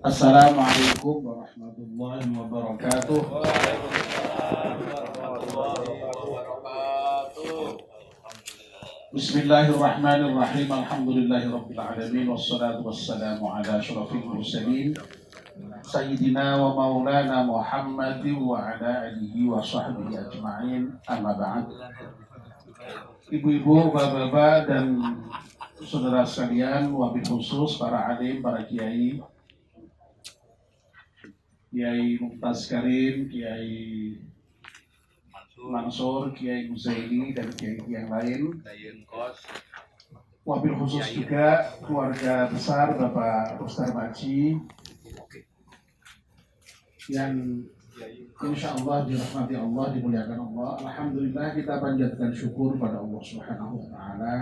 Assalamualaikum warahmatullahi wabarakatuh. Bismillahirrahmanirrahim. Alhamdulillahirabbil alamin wassalatu wassalamu ala asyrafil mursalin sayyidina wa maulana Muhammadin wa ala alihi wa sahbihi ajma'in. Amma ba'd. Ibu-ibu, bapak-bapak dan saudara sekalian, wabil khusus para alim, para kiai, Kiai Mumtaz Karim, Kiai Mansur, Kiai Muzaini, dan Kiai yang lain. Wabil khusus juga keluarga besar Bapak Rustar Maji yang insya Allah dirahmati Allah, dimuliakan Allah. Alhamdulillah kita panjatkan syukur pada Allah Subhanahu wa Ta'ala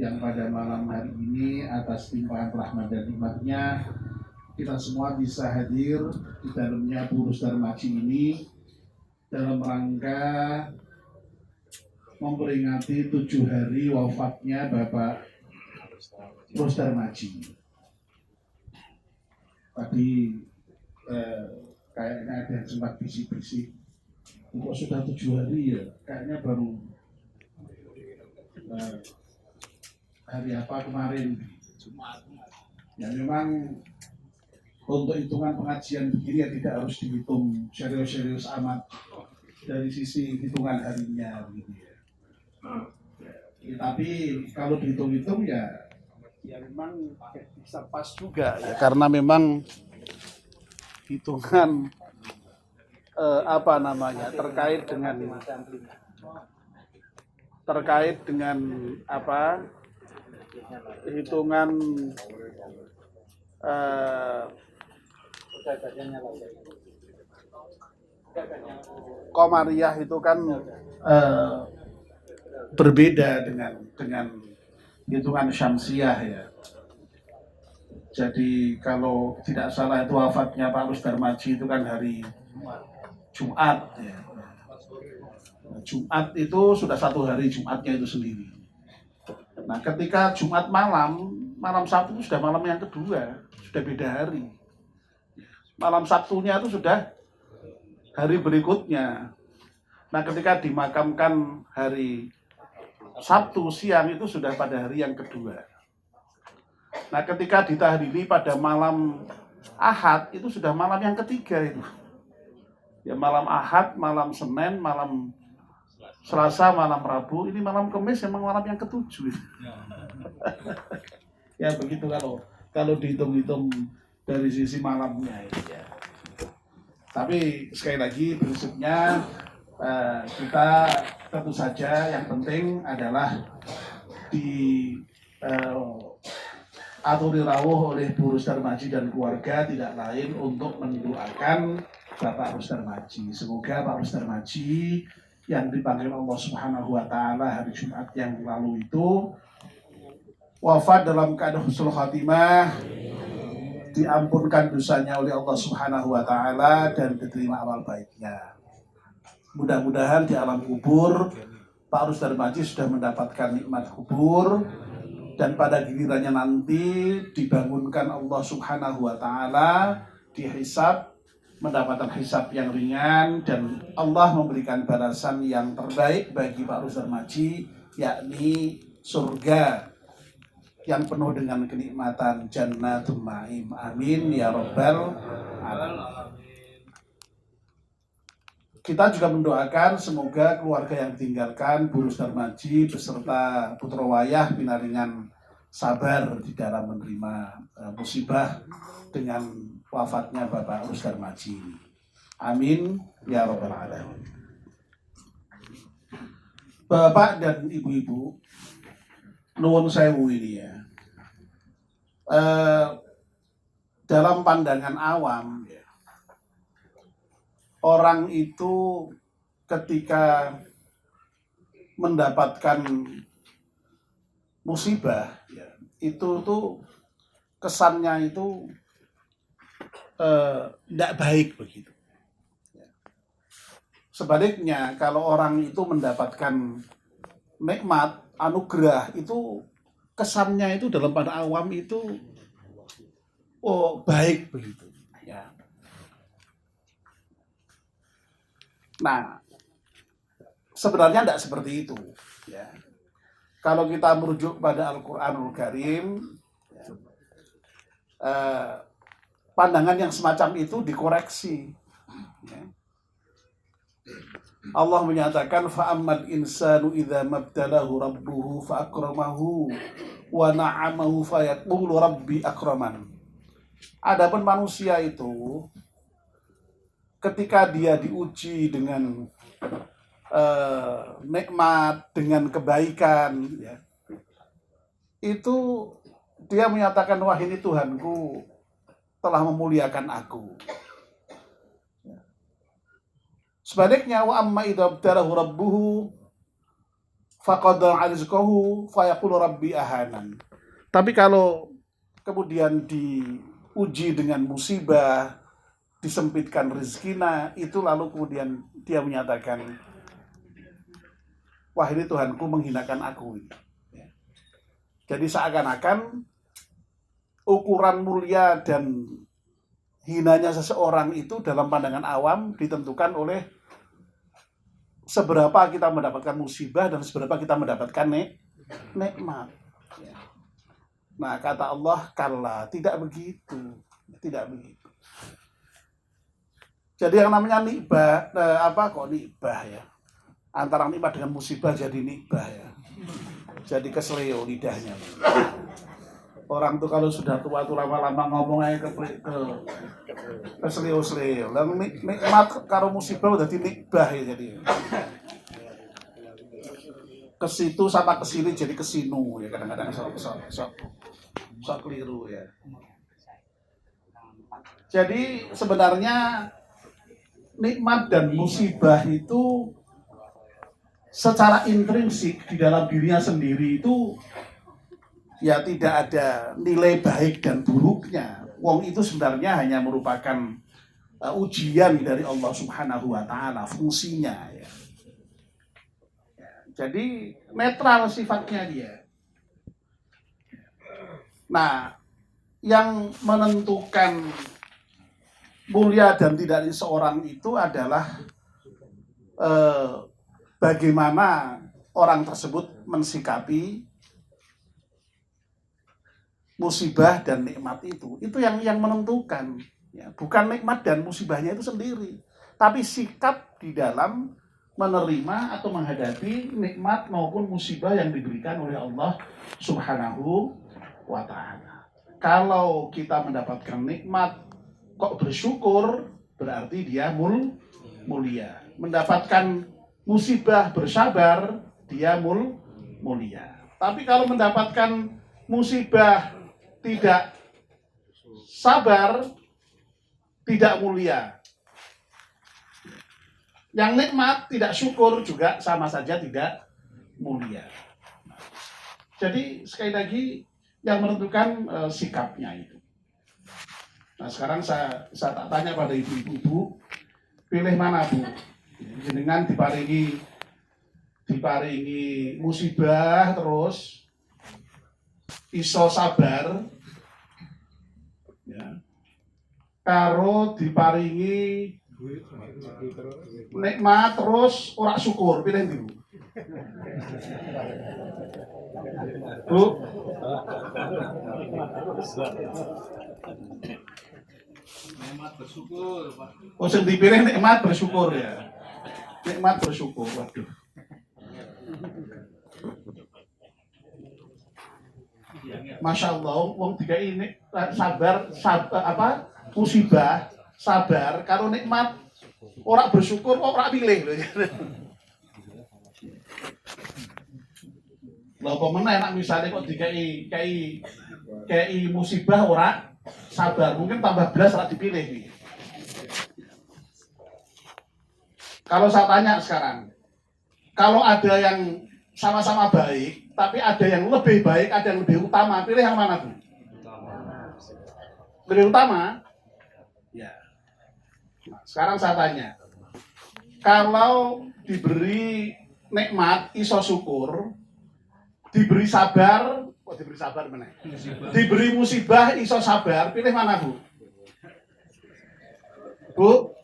yang pada malam hari ini atas limpahan rahmat dan nikmatnya kita semua bisa hadir di dalamnya Purus Darmaji ini dalam rangka memperingati 7 hari wafatnya Bapak Purus Darmaji. Tadi kayaknya ada yang sempat bisik-bisik, kok sudah 7 hari ya? Kayaknya baru hari apa kemarin? Ya memang untuk hitungan pengajian begini ya tidak harus dihitung serius-serius amat dari sisi hitungan harinya gitu ya. Tapi kalau dihitung-hitung ya memang bisa pas juga ya, karena memang hitungan terkait dengan apa hitungan Komariah itu kan berbeda dengan hitungan Syamsiah ya. Jadi kalau tidak salah itu wafatnya Pak Rustar Maji itu kan hari Jumat ya. Jumat itu sudah 1 hari Jumatnya itu sendiri. Nah ketika Jumat malam Sabtu itu sudah malam yang kedua, sudah beda hari. Malam Sabtunya itu sudah hari berikutnya. Nah ketika dimakamkan hari Sabtu siang itu sudah pada hari yang kedua. Nah ketika ditahlili pada malam Ahad itu sudah malam yang ketiga itu. Ya malam Ahad, malam Senin, malam Selasa, malam Rabu, ini malam Kamis memang malam yang ketujuh. Ya begitu kalau dihitung-hitung dari sisi malamnya ya. Tapi sekali lagi prinsipnya kita tentu saja yang penting adalah aturi rawuh oleh Bu Rustar Maji dan keluarga tidak lain untuk mendoakan Bapak Rustar Maji. Semoga Pak Rustar Maji yang dipanggil Allah Subhanahu wa Ta'ala hari Jumat yang lalu itu wafat dalam keadaan husnul khatimah, diampunkan dosanya oleh Allah Subhanahu wa Ta'ala dan diterima amal baiknya. Mudah-mudahan di alam kubur Pak Rustar Maji sudah mendapatkan nikmat kubur dan pada gilirannya nanti dibangunkan Allah Subhanahu wa Ta'ala, dihisab, mendapatkan hisab yang ringan dan Allah memberikan balasan yang terbaik bagi Pak Rustar Maji, yakni surga yang penuh dengan kenikmatan jannatul ma'im. Amin ya rabbal alamin. Kita juga mendoakan semoga keluarga yang ditinggalkan Bu Rustar Maji beserta putra wayah pinaringan sabar di dalam menerima musibah dengan wafatnya Bapak Rustar Maji. Amin ya rabbal alamin. Bapak dan ibu-ibu, nuwun sewu ini ya. Dalam pandangan awam ya, orang itu ketika mendapatkan musibah ya, itu tuh kesannya itu tidak baik begitu. Sebaliknya kalau orang itu mendapatkan nikmat, anugerah, itu kesannya itu dalam pada awam itu baik begitu. Ya. Nah, sebenarnya tidak seperti itu. Ya. Kalau kita merujuk pada Al-Quranul Karim, pandangan yang semacam itu dikoreksi. Ya. Allah menyatakan fa'ammal insanu idza mabtalahu rabbuhu fa'akramahu wa na'amahu fayaqulu rabbi akraman. Adapun manusia itu ketika dia diuji dengan nikmat, dengan kebaikan, ya, itu dia menyatakan wah ini Tuhanku telah memuliakan aku. Sebaliknya wa amma idza abtalahu rabbuhu faqadara rizqahu fayaqulu rabbi ahanan. Tapi kalau kemudian diuji dengan musibah, disempitkan rezekinya, itu lalu kemudian dia menyatakan wah ini Tuhanku menghinakan aku. Jadi seakan-akan ukuran mulia dan hinanya seseorang itu dalam pandangan awam ditentukan oleh seberapa kita mendapatkan musibah dan seberapa kita mendapatkan nikmat. Nah, kata Allah, kalla, tidak begitu. Tidak begitu. Jadi yang namanya nikbah, nikbah ya? Antara nikmat dengan musibah jadi nikbah ya. Jadi kesleo lidahnya. Orang tuh kalau sudah tua tuh lama-lama ngomongnya ke kesleo-sleo. Lalu nikmat karo musibah udah nikbah ya jadi. Ke situ sama ke sini jadi ke sinu ya, kadang-kadang sok keliru ya. Jadi sebenarnya nikmat dan musibah itu secara intrinsik di dalam dirinya sendiri itu ya tidak ada nilai baik dan buruknya. Wong itu sebenarnya hanya merupakan ujian dari Allah Subhanahu wa taala, fungsinya ya. Jadi netral sifatnya dia. Nah, yang menentukan mulia dan tidaknya seorang itu adalah bagaimana orang tersebut mensikapi musibah dan nikmat itu. Itu yang menentukan. Ya, bukan nikmat dan musibahnya itu sendiri, tapi sikap di dalam menerima atau menghadapi nikmat maupun musibah yang diberikan oleh Allah Subhanahu wa ta'ala. Kalau kita mendapatkan nikmat kok bersyukur, berarti dia mulia. Mendapatkan musibah bersabar, dia mulia. Tapi kalau mendapatkan musibah tidak sabar, tidak mulia. Yang nikmat tidak syukur juga sama saja tidak mulia. Jadi sekali lagi yang menentukan sikapnya itu. Nah sekarang saya tak tanya pada ibu-ibu, pilih mana Bu? Jenengan diparingi musibah terus iso sabar, ya. Karo diparingi nikmat terus ora syukur, pilih ndi Bu? Bu? Nikmat bersyukur, Pak. Oh, sing dipilih nikmat bersyukur ya. Nikmat bersyukur, waduh. Masya Allah, wong tiga ini sabar musibah, sabar, kalau nikmat orang bersyukur, orang pilih loh. Lah apa meneh enak misalnya kok dikai musibah orang sabar, mungkin tambah belas orang dipilih. Kalau saya tanya sekarang, kalau ada yang sama-sama baik, tapi ada yang lebih baik, ada yang lebih utama, pilih yang mana Bu? Lebih utama? Ya. Nah, sekarang saya tanya, kalau diberi nikmat, iso syukur, diberi sabar, Kok diberi sabar meneh? Musibah. Diberi musibah iso sabar, pilih mana, Bu? Bu?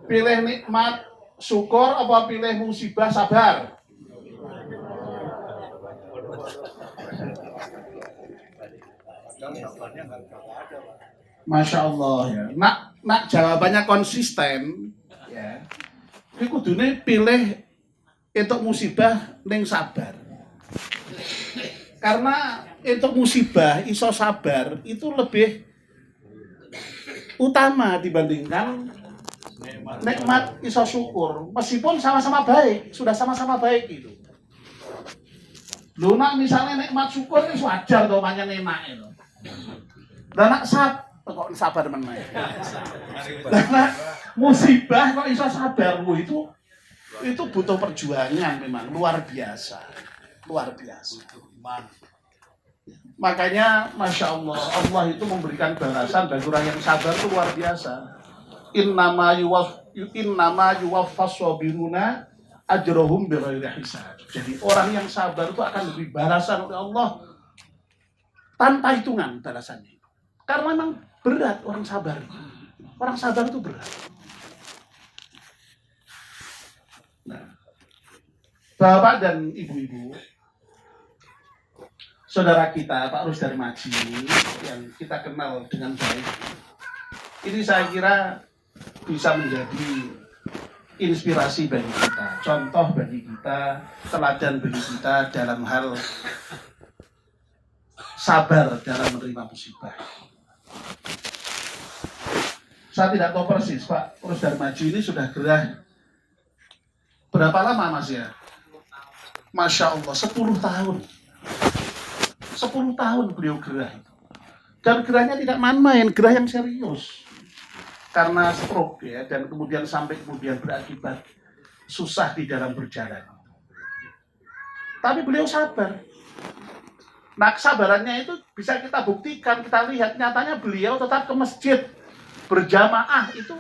Pilih nikmat syukur apa pilih musibah sabar? Masya Allah ya. Nak jawabannya konsisten ya. Ini kudune pilih untuk musibah ning sabar. Karena untuk musibah iso sabar itu lebih utama dibandingkan nikmat iso syukur. Meskipun sama-sama baik, sudah sama-sama baik itu. Lho nak misalnya nikmat syukur itu wajar to manyan enak itu. Lah nak kok sabar meneh. Lah musibah kok iso sabar itu butuh perjuangan memang luar biasa. Luar biasa. Makanya Masya Allah, Allah itu memberikan balasan bagi orang yang sabar itu luar biasa. Innama yuwaffas sabiruna ajrohum bighairi hisab. Jadi orang yang sabar itu akan diberi balasan oleh Allah tanpa hitungan balasannya. Karena memang berat orang sabar. Orang sabar itu berat. Nah, Bapak dan Ibu-ibu, saudara kita Pak Rusdar Madji yang kita kenal dengan baik, ini saya kira bisa menjadi inspirasi bagi kita, contoh bagi kita, teladan bagi kita dalam hal sabar dalam menerima musibah. Saya tidak tahu persis Pak Rusdar Madji ini sudah gerah berapa lama Mas ya? Masya Allah 10 tahun. 10 tahun beliau gerah itu. Dan gerahnya tidak main-main, gerah yang serius. Karena stroke ya, dan kemudian berakibat susah di dalam berjalan. Tapi beliau sabar. Nah kesabarannya itu bisa kita buktikan, kita lihat nyatanya beliau tetap ke masjid berjamaah, itu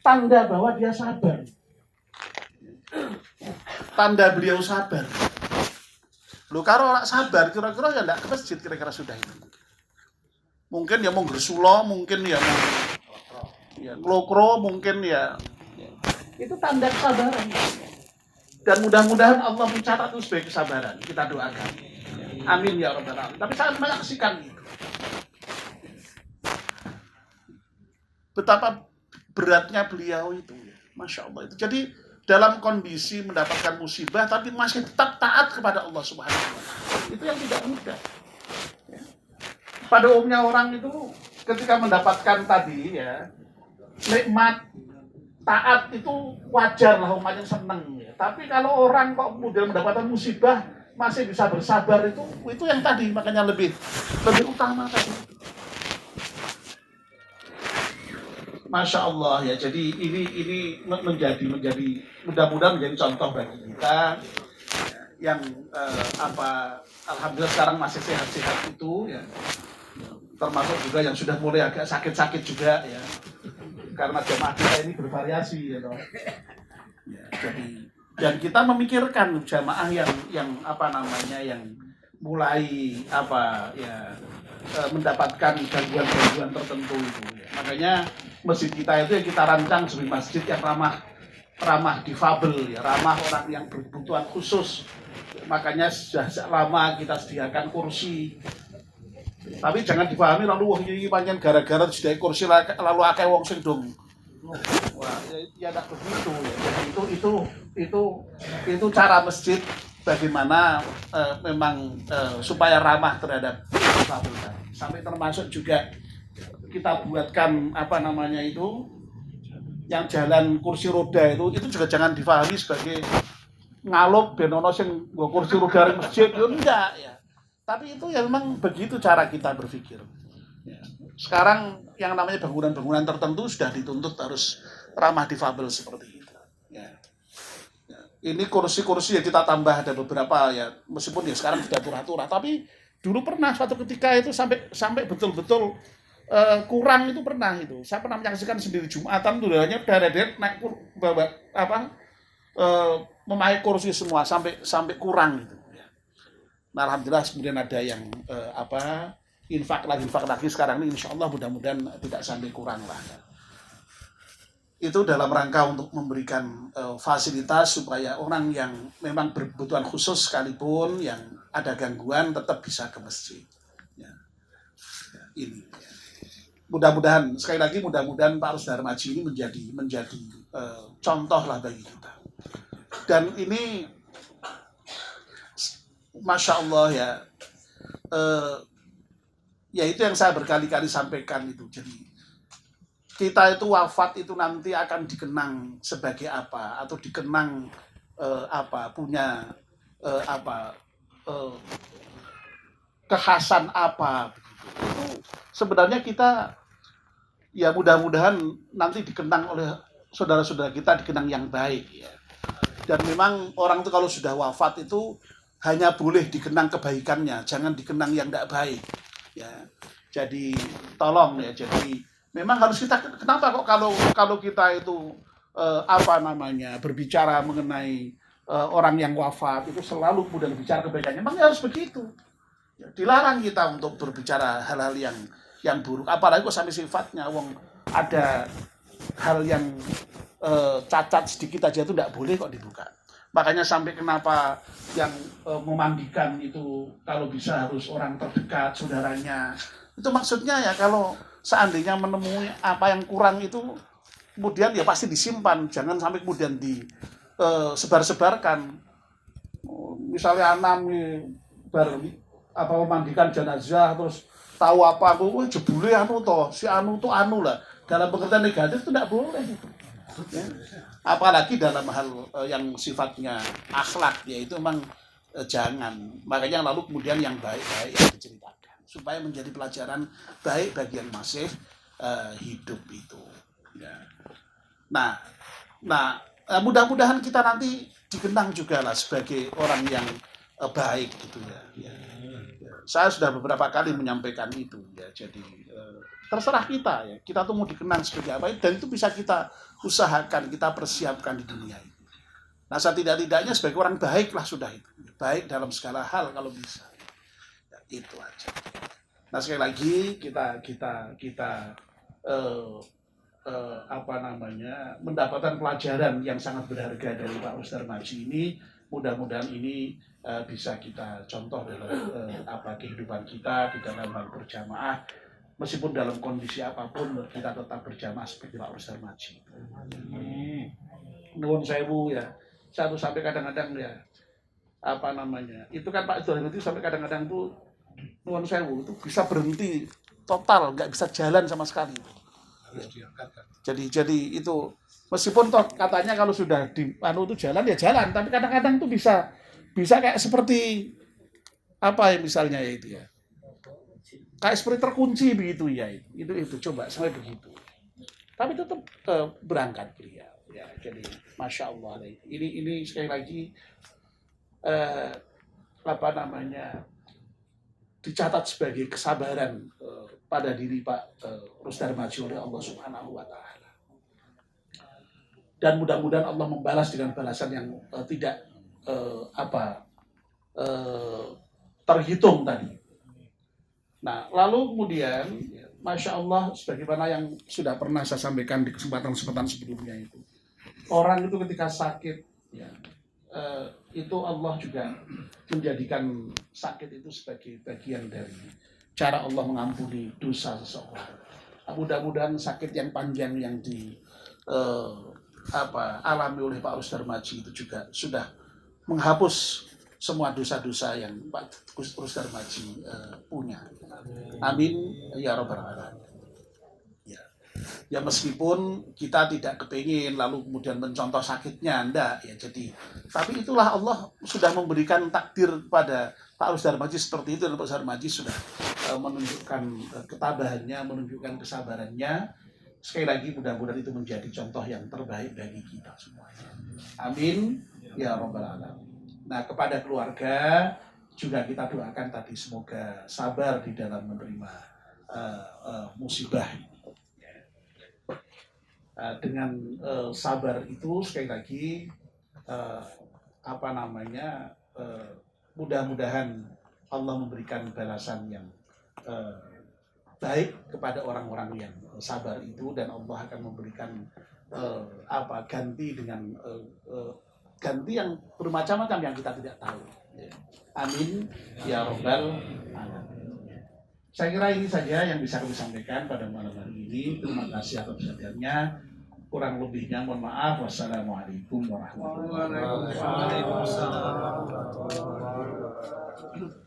tanda bahwa dia sabar. Tanda beliau sabar. Loh kalau orang sabar kira-kira ya enggak ke masjid kira-kira sudah itu. Mungkin ya mau gersulo, mungkin ya mau ngelokro, mungkin ya. Itu tanda kesabaran. Dan mudah-mudahan Allah mencatat itu sebagai kesabaran. Kita doakan. Amin ya rabbal alamin. Tapi sangat menyaksikan itu. Betapa beratnya beliau itu. Masya Allah itu. Jadi dalam kondisi mendapatkan musibah tapi masih tetap taat kepada Allah Subhanahu wa taala. Itu yang tidak mudah. Ya. Pada umumnya orang itu ketika mendapatkan tadi ya nikmat taat itu wajar lah umatnya senang ya. Tapi kalau orang kok kemudian mendapatkan musibah masih bisa bersabar itu yang tadi makanya lebih utama tadi. Masya Allah ya, jadi ini menjadi mudah-mudahan menjadi contoh bagi kita yang alhamdulillah sekarang masih sehat-sehat itu ya, termasuk juga yang sudah mulai agak sakit-sakit juga ya, karena jemaah kita ini bervariasi ya toh. Ya, jadi dan kita memikirkan jamaah yang yang mulai mendapatkan gangguan-gangguan tertentu itu ya. Makanya masjid kita itu yang kita rancang sebagai masjid yang ramah difabel ya, ramah orang yang berkebutuhan khusus. Makanya sejak lama kita sediakan kursi. Tapi jangan dipahami lalu wah ini panjang gara-gara disediakan kursi lalu akeh wong sing dong. Wah, ya tidak begitu ya. Jadi itu cara masjid bagaimana memang supaya ramah terhadap difabel. Sampai termasuk juga kita buatkan yang jalan kursi roda itu juga jangan difahami sebagai ngalop benono sing nggo kursi roda di masjid itu enggak ya. Tapi itu ya memang begitu cara kita berpikir. Ya. Sekarang yang namanya bangunan-bangunan tertentu sudah dituntut harus ramah difabel seperti itu. Ya. Ya. Ini kursi-kursi yang kita tambah ada beberapa ya, meskipun ya sekarang sudah turah-turah, tapi dulu pernah suatu ketika itu sampai betul-betul kurang itu pernah itu. Saya pernah menyaksikan sendiri Jumatan tuh hanya deret naik memakai kursi semua sampai kurang gitu. Nah, alhamdulillah kemudian ada yang infak lagi sekarang ini, insya Allah mudah-mudahan tidak sampai kurang lah. Itu dalam rangka untuk memberikan fasilitas supaya orang yang memang berkebutuhan khusus sekalipun yang ada gangguan tetap bisa ke masjid. Ya. Ini. Ya. Mudah-mudahan sekali lagi mudah-mudahan Pak Rusdar Maji ini menjadi contoh lah bagi kita. Dan ini Masya Allah ya, ya itu yang saya berkali-kali sampaikan itu. Jadi kita itu wafat itu nanti akan dikenang sebagai apa atau dikenang punya kekhasan apa. Itu sebenarnya kita ya mudah-mudahan nanti dikenang oleh saudara-saudara kita, dikenang yang baik ya. Dan memang orang itu kalau sudah wafat itu hanya boleh dikenang kebaikannya, jangan dikenang yang tidak baik. Ya, jadi tolong ya. Jadi memang harus kita. Kenapa kok kalau kita itu berbicara mengenai orang yang wafat itu selalu mudah bicara kebaikannya? Memang harus begitu. Ya, dilarang kita untuk berbicara hal-hal yang buruk. Apalagi kok sampai sifatnya, ada hal yang cacat sedikit aja itu tidak boleh kok dibuka. Makanya sampai kenapa yang memandikan itu kalau bisa harus orang terdekat, saudaranya. Itu maksudnya ya kalau seandainya menemui apa yang kurang itu kemudian ya pasti disimpan, jangan sampai kemudian disebar-sebarkan. Misalnya anak memandikan jenazah terus tahu apa aku jebule si anu lah. Dalam pengertian negatif itu tidak boleh gitu. Ya. Apalagi dalam hal yang sifatnya akhlak, yaitu memang jangan. Makanya lalu kemudian yang baik-baik yang diceritakan supaya menjadi pelajaran baik bagi yang masih hidup itu. Ya. Nah, mudah-mudahan kita nanti dikenang juga lah sebagai orang yang baik gitu ya. Saya sudah beberapa kali menyampaikan itu ya. Jadi terserah kita ya. Kita tuh mau dikenang sebagai apa dan itu bisa kita usahakan, kita persiapkan di dunia ini. Nah, setidak-tidaknya sebagai orang baik lah sudah itu. Baik dalam segala hal kalau bisa. Ya, itu aja. Nah, sekali lagi kita mendapatkan pelajaran yang sangat berharga dari Pak Rusdar Maji ini. Mudah-mudahan ini bisa kita contoh dalam kehidupan kita di dalam hal berjamaah. Meskipun dalam kondisi apapun kita tetap berjamaah seperti Pak Rusdar Maji. Nuwun sewu ya. Satu sampai kadang-kadang ya itu kan Pak Rusdar itu sampai kadang-kadang tuh nuwun sewu itu bisa berhenti total, nggak bisa jalan sama sekali. Harus diangkat kan. Jadi itu meskipun toh katanya kalau sudah di itu jalan ya jalan, tapi kadang-kadang tuh bisa kayak seperti misalnya ya itu ya. Kayak seperti terkunci begitu ya itu coba sampai begitu. Tapi tetap berangkat beliau ya. Jadi Masya Allah ini sekali lagi dicatat sebagai kesabaran pada diri Pak Rusdar Maji oleh Allah Subhanahu wa taala. Dan mudah-mudahan Allah membalas dengan balasan yang tidak terhitung tadi. Nah, lalu kemudian Masya Allah sebagaimana yang sudah pernah saya sampaikan di kesempatan-kesempatan sebelumnya itu. Orang itu ketika sakit ya, itu Allah juga menjadikan sakit itu sebagai bagian dari cara Allah mengampuni dosa seseorang. Mudah-mudahan sakit yang panjang yang alami oleh Pak Rusdar Maji itu juga sudah menghapus semua dosa-dosa yang Pak Rusdar Maji punya. Amin ya rabbal alamin. Ya meskipun kita tidak kepingin lalu kemudian mencontoh sakitnya, enggak ya. Tapi itulah Allah sudah memberikan takdir pada Pak Rusdar Maji seperti itu, dan Pak Rusdar Maji sudah menunjukkan ketabahannya, menunjukkan kesabarannya. Sekali lagi mudah-mudahan itu menjadi contoh yang terbaik bagi kita semuanya. Amin ya rabbal alamin. Nah, kepada keluarga juga kita doakan tadi semoga sabar di dalam menerima musibah. Dengan sabar itu sekali lagi mudah-mudahan Allah memberikan balasan yang baik kepada orang-orang yang sabar itu, dan Allah akan memberikan ganti dengan ganti yang bermacam-macam yang kita tidak tahu. Amin ya robbal alamin. Saya kira ini saja yang bisa kami sampaikan pada malam hari ini. Terima kasih atas perhatiannya. Kurang lebihnya mohon maaf. Wassalamualaikum warahmatullahi wabarakatuh. Waalaikumsalam.